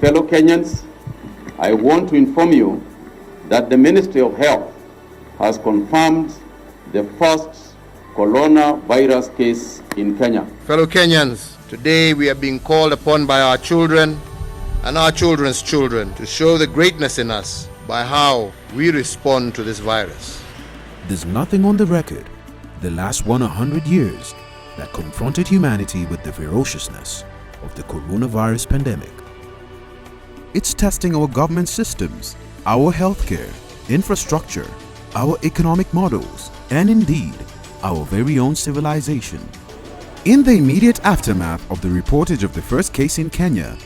fellow Kenyans, I want to inform you that the Ministry of Health has confirmed the first coronavirus case in Kenya. Fellow Kenyans, today we are being called upon by our children and our children's children to show the greatness in us by how we respond to this virus. There's nothing on the record the last 100 years that confronted humanity with the ferociousness of the coronavirus pandemic. It's testing our government systems, our healthcare, infrastructure, our economic models, and indeed, our very own civilization. In the immediate aftermath of the reportage of the first case in Kenya,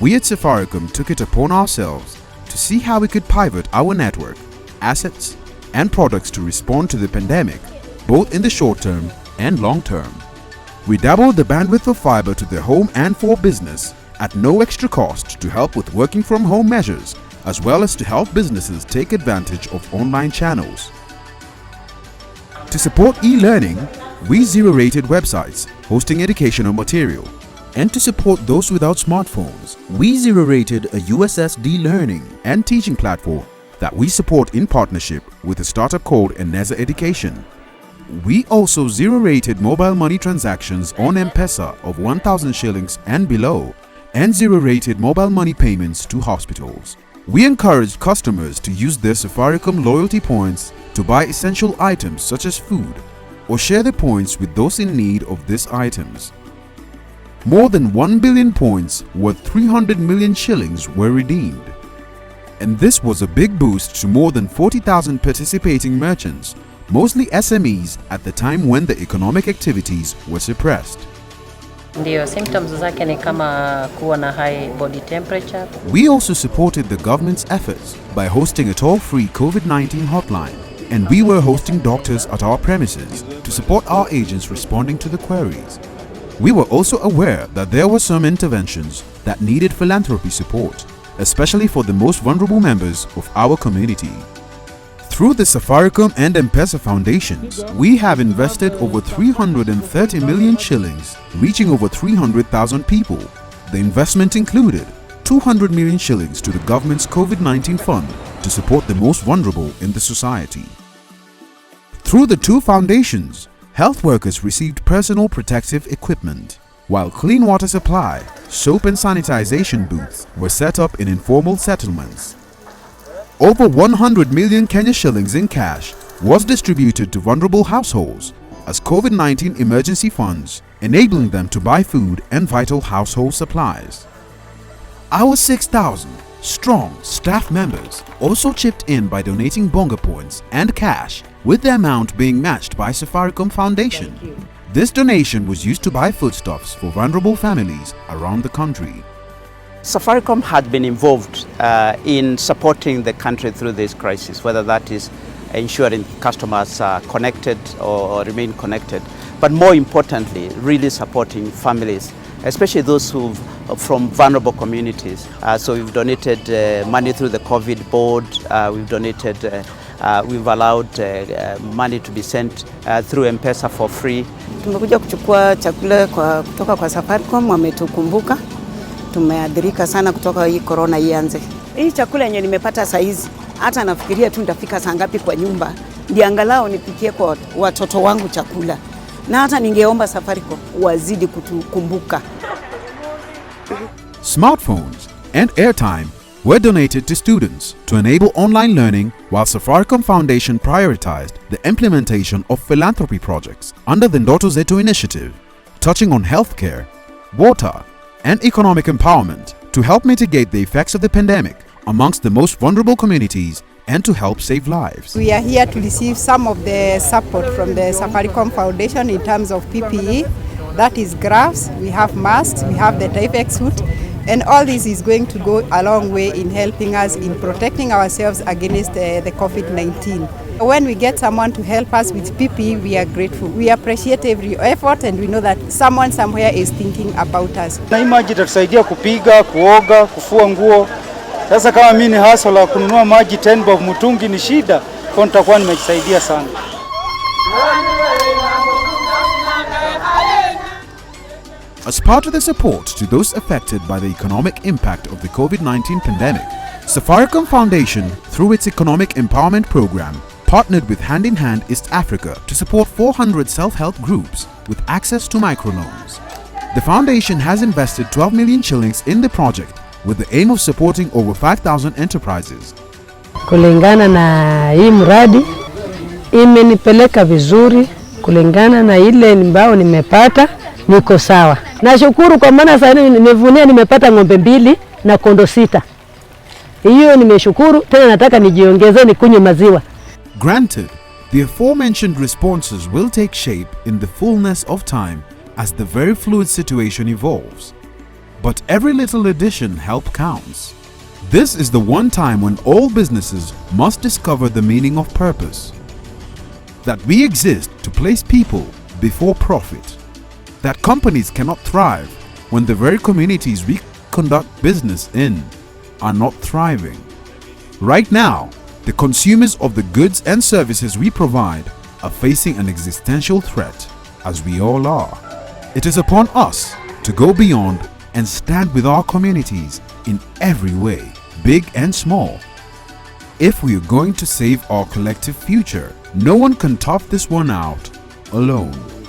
we at Safaricom took it upon ourselves to see how we could pivot our network, assets, and products to respond to the pandemic, both in the short term and long term. We doubled the bandwidth of fiber to the home and for business at no extra cost to help with working from home measures, as well as to help businesses take advantage of online channels. To support e-learning, we zero-rated websites hosting educational material. And to support those without smartphones, we zero-rated a USSD learning and teaching platform that we support in partnership with a startup called Eneza Education. We also zero-rated mobile money transactions on M-Pesa of 1,000 shillings and below, and zero-rated mobile money payments to hospitals. We encouraged customers to use their Safaricom loyalty points to buy essential items such as food, or share the points with those in need of these items. More than 1 billion points worth 300 million shillings were redeemed. And this was a big boost to more than 40,000 participating merchants, mostly SMEs, at the time when the economic activities were suppressed. Ndio, symptoms zake ni kama kuwa na high body temperature. We also supported the government's efforts by hosting a toll-free COVID-19 hotline, and we were hosting doctors at our premises to support our agents responding to the queries. We were also aware that there were some interventions that needed philanthropy support, especially for the most vulnerable members of our community. Through the Safaricom and M-Pesa foundations, we have invested over 330 million shillings, reaching over 300,000 people. The investment included 200 million shillings to the government's COVID-19 fund to support the most vulnerable in the society. Through the two foundations, health workers received personal protective equipment, while clean water supply, soap and sanitization booths were set up in informal settlements. Over 100 million Kenya shillings in cash was distributed to vulnerable households as COVID-19 emergency funds, enabling them to buy food and vital household supplies. Our 6,000 strong staff members also chipped in by donating bonga points and cash, with the amount being matched by Safaricom Foundation. This donation was used to buy foodstuffs for vulnerable families around the country. Safaricom had been involved in supporting the country through this crisis, whether that is ensuring customers are connected or remain connected, but more importantly, really supporting families, especially those who from vulnerable communities. So we've donated money through the COVID board, we've allowed money to be sent through M-Pesa for free. Tumekuja kuchukua chakula kutoka kwa Safaricom, wametukumbuka. Tumeadhirika sana kutoka hii corona ianze. Hii chakula yenye nimepata saizi, hata nafikiria tu nitafika saa ngapi kwa nyumba, ndio angalau nipikie kwa watoto wangu chakula. Na hata ningeomba Safaricom wazidi kutukumbuka. Smartphones and airtime were donated to students to enable online learning, while Safaricom Foundation prioritized the implementation of philanthropy projects under the Ndoto Zetu initiative, touching on healthcare, water, and economic empowerment to help mitigate the effects of the pandemic amongst the most vulnerable communities and to help save lives. We are here to receive some of the support from the Safaricom Foundation in terms of PPE, that is gloves, we have masks, we have the Tyvek suit, and all this is going to go a long way in helping us in protecting ourselves against the COVID-19. When we get someone to help us with PPE, we are grateful. We appreciate every effort and we know that someone somewhere is thinking about us. Na maji itatusaidia kupiga, kuoga, kufua nguo. Sasa kama mimi ni hustle la kununua maji 10 bob mtungi ni shida, kwa nitakuwa nimejisaidia sana. As part of the support to those affected by the economic impact of the COVID-19 pandemic, Safaricom Foundation, through its Economic Empowerment Program, partnered with Hand in Hand East Africa to support 400 self-help groups with access to microloans. The foundation has invested 12 million shillings in the project with the aim of supporting over 5,000 enterprises. Kulingana na hii mradi imenipeleka vizuri, kulingana na ile ambao nimepata niko sawa. Nashukuru kwa maana sasa nimevunia, nimepata ng'ombe 2 na kondo 6. Hiyo nimeshukuru, tena nataka nijiongeze nikunywe maziwa. Granted, the aforementioned responses will take shape in the fullness of time as the very fluid situation evolves. But every little addition help counts. This is the one time when all businesses must discover the meaning of purpose. That we exist to place people before profit. That companies cannot thrive when the very communities we conduct business in are not thriving. Right now, the consumers of the goods and services we provide are facing an existential threat, as we all are. It is upon us to go beyond and stand with our communities in every way, big and small. If we are going to save our collective future, no one can tough this one out alone.